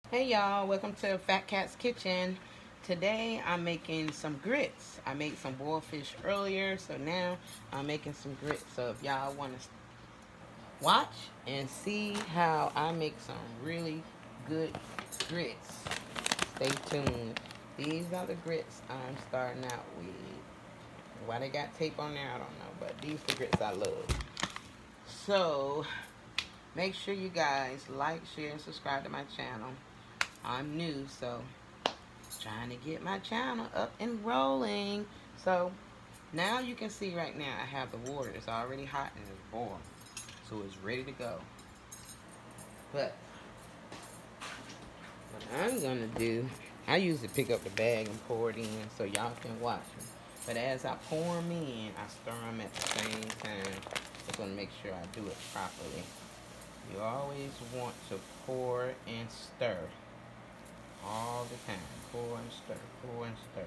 Hey y'all, welcome to Fat Cat's Kitchen. Today I'm making some grits. I made some boiled fish earlier, so now I'm making some grits. So if y'all want to watch and see how I make some really good grits, stay tuned. These are the grits I'm starting out with. Why they got tape on there, I don't know, but these are the grits I love. So make sure you guys like, share, and subscribe to my channel. I'm new, so trying to get my channel up and rolling. So now you can see right now I have the water. It's already hot and it's boiling, so it's ready to go. But what I'm gonna do, I usually pick up the bag and pour it in so y'all can watch me. But as I pour them in, I stir them at the same time. Just want to make sure I do it properly. You always want to pour and stir all the time. Pour and stir, pour and stir.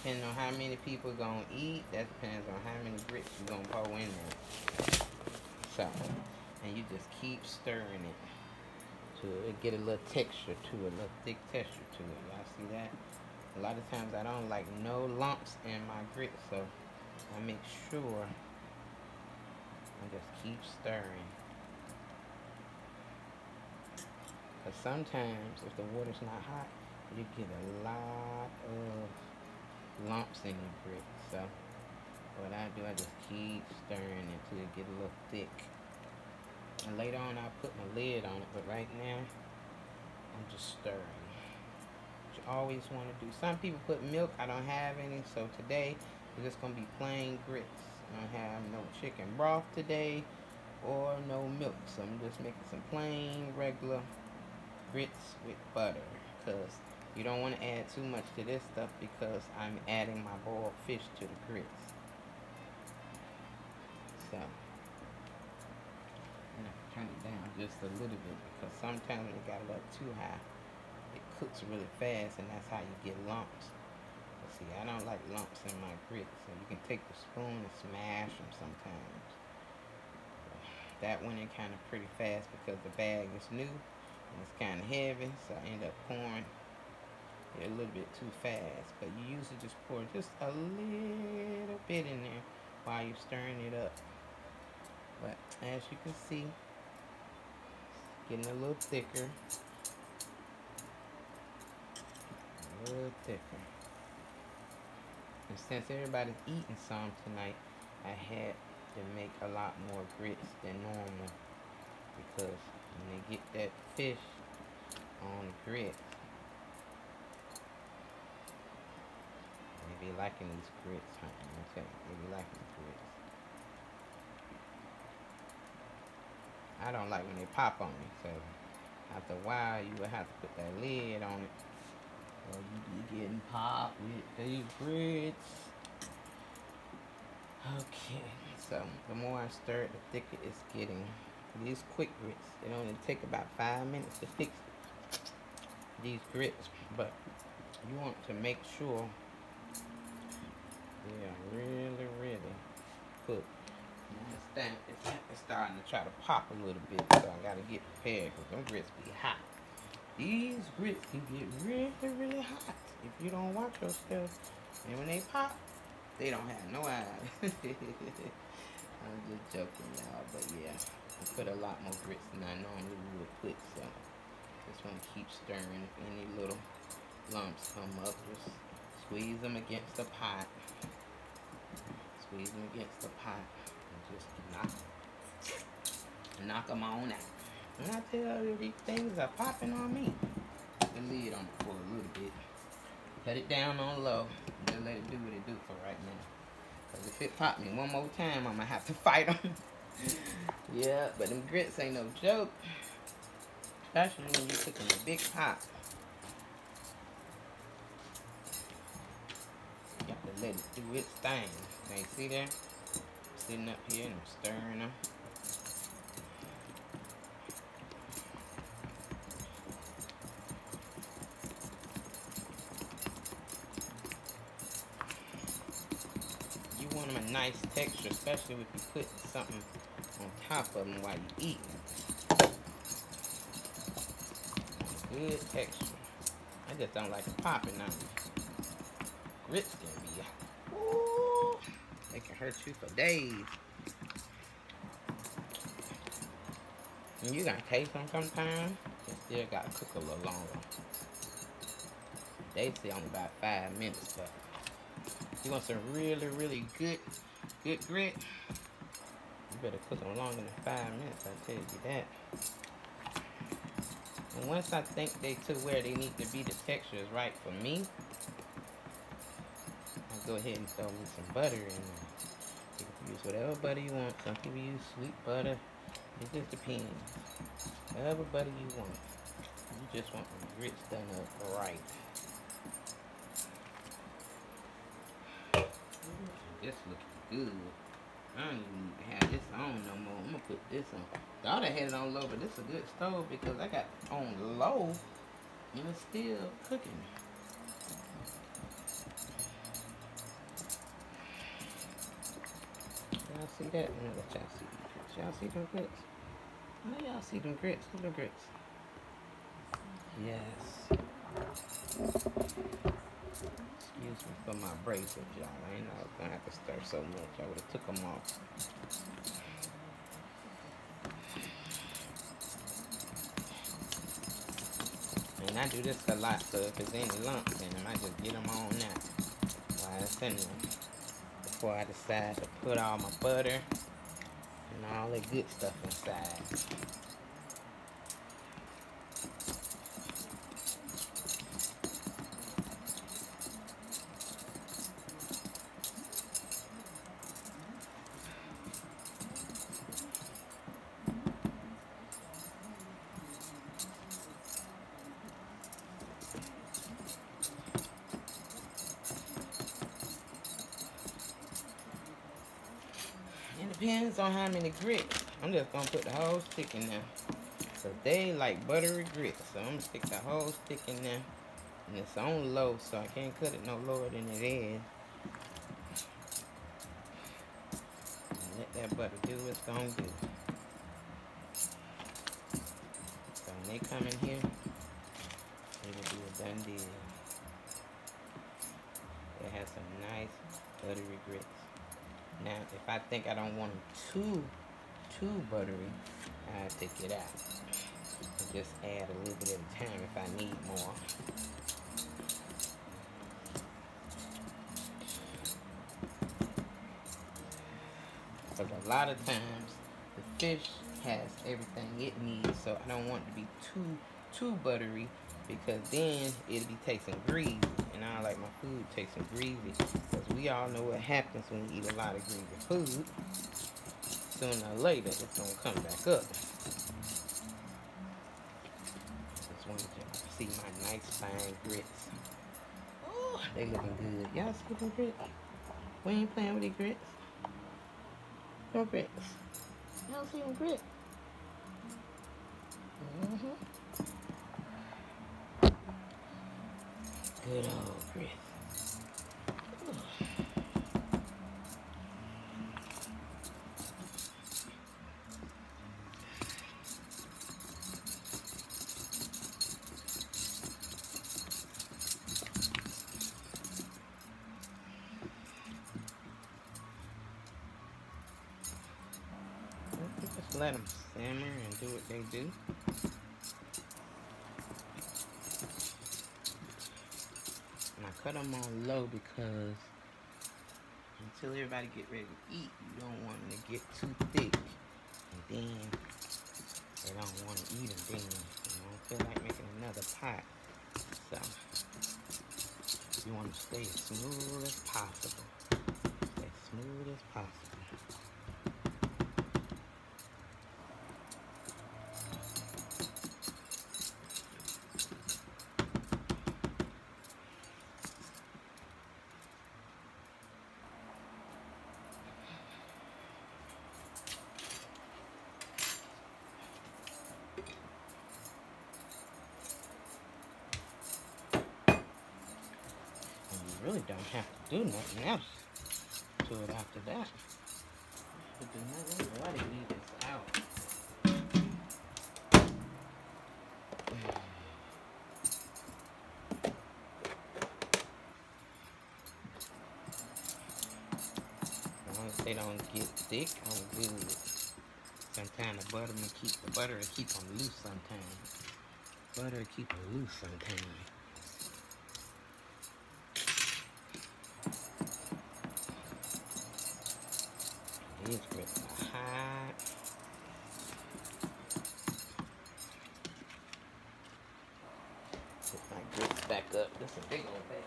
Depending on how many people gonna eat, that depends on how many grits you're gonna pour in there. So, and you just keep stirring it to it get a little texture to it, a little thick texture to it. Y'all see that? A lot of times I don't like no lumps in my grits, so I make sure I just keep stirring. Because sometimes if the water's not hot, you get a lot of lumps in your grits. So what I do, I just keep stirring until it get a little thick. And later on I'll put my lid on it, but right now I'm just stirring. What you always want to do. Some people put milk. I don't have any, so today it's just gonna be plain grits. I don't have no chicken broth today or no milk, so I'm just making some plain regular grits with butter, because you don't want to add too much to this stuff because I'm adding my boiled fish to the grits. So I'm going to turn it down just a little bit, because sometimes it got a little too high, it cooks really fast, and that's how you get lumps. But see, I don't like lumps in my grits, so you can take the spoon and smash them sometimes. That went in kind of pretty fast because the bag is new and it's kind of heavy, so I end up pouring it a little bit too fast. But you usually just pour just a little bit in there while you're stirring it up. But as you can see, it's getting a little thicker. A little thicker. And since everybody's eating some tonight, I had to make a lot more grits than normal, because when they get that fish on the grits, they be liking these grits, huh? Okay, they be liking the grits. I don't like when they pop on me, so after a while you will have to put that lid on it, or you be getting popped with these grits. Okay, so the more I stir it, the thicker it's getting. These quick grits, it only take about 5 minutes to fix these grits, but you want to make sure they are really, really cooked. It's starting to try to pop a little bit, so I gotta get prepared, because them grits be hot. These grits can get really, really hot if you don't watch your stuff, and when they pop, they don't have no eyes. I'm just joking, y'all, but yeah, I put a lot more grits than I normally would put, so just want to keep stirring. If any little lumps come up, just squeeze them against the pot. Squeeze them against the pot and just knock them on out. When I tell you these things are popping on me, put the lid on it for a little bit. Cut it down on low. Just let it do what it do for right now. Because if it pop me one more time, I'm going to have to fight them. Yeah, but them grits ain't no joke. Especially when you're cooking a big pot. You got to let it do its thing. Now you see there? I'm sitting up here and I'm stirring them. You want them a nice texture, especially if you put something on top of them while you eat. good texture. I just don't like it popping on me. Grits can be, ooh, they can hurt you for days. And you gotta taste them sometimes. You still gotta cook a little longer. They say only about 5 minutes, but if you want some really, really good grit, you better cook them longer than 5 minutes, I tell you that. And once I think they to where they need to be, the texture is right for me, I go ahead and throw me some butter in there. You can use whatever butter you want. Some people use sweet butter. It just depends. Whatever butter you want. You just want the grits done up right. This looking good. I don't even need to have this on no more. I'm gonna put this on. Thought I had it on low, but this is a good stove because I got on low and it's still cooking. Y'all see that? I'm gonna let y'all see them grits. Y'all see them grits? Oh, y'all see them grits? Look at them grits. Yes. Excuse me for my braces, y'all. I ain't know I was gonna have to stir so much. I would have took them off. And I do this a lot, so if there's any lumps in them, I just get them on now while it's in there. Before I decide to put all my butter and all that good stuff inside. It depends on how many grits. I'm just gonna put the whole stick in there. So they like buttery grits. So I'm gonna stick the whole stick in there. And it's on low, so I can't cut it no lower than it is. And let that butter do what it's gonna do. So when they come in here, it'll be a done deal. It has some nice buttery grits. Now, if I think I don't want them too buttery, I take it out. And just add a little bit at a time if I need more. Because a lot of times, the fish has everything it needs, so I don't want it to be too buttery, because then it'll be tasting greasy. And I don't like my food tasting greasy, because we all know what happens when you eat a lot of greasy food. Sooner or later, it's going to come back up. Just wanted you to see my nice fine grits. Oh, they looking good. Y'all see them grits? We ain't playing with these grits. No grits. Y'all see them grits? Good old grits. Just let them simmer and do what they do. And I cut them on low because until everybody get ready to eat, you don't want them to get too thick. And then they don't want to eat them then. You don't feel like making another pot. So you want to stay as smooth as possible. As smooth as possible. Really don't have to do nothing else to it after that. Do nothing. Why did you leave this out? they don't get thick or good. Sometimes the butter will keep them loose sometimes. Butter keep them loose sometimes. These grits are hot. Put my grits back up. This is a big old bag.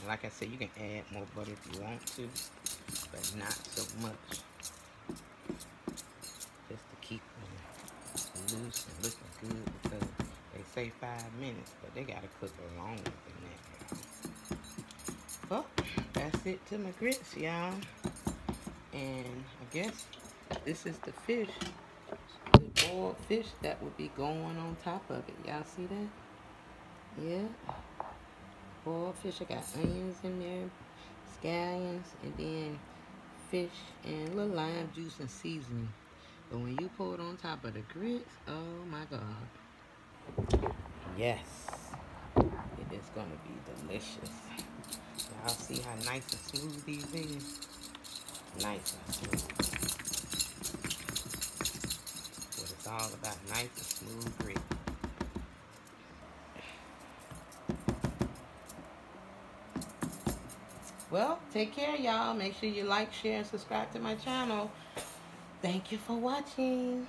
Like I said, you can add more butter if you want to, but not so much. Just to keep them loose and looking good, because they say 5 minutes, but they gotta cook longer than that, y'all. Well, that's it to my grits, y'all. And I guess this is the fish, the boiled fish that would be going on top of it. Y'all see that? Yeah. Boiled fish. I got onions in there, scallions, and then fish and a little lime juice and seasoning. But when you pour it on top of the grits, oh my God. Yes. It is going to be delicious. Y'all see how nice and smooth these is? Nice and smooth. What it's all about, nice and smooth grits. Well, take care, y'all. Make sure you like, share, and subscribe to my channel. Thank you for watching.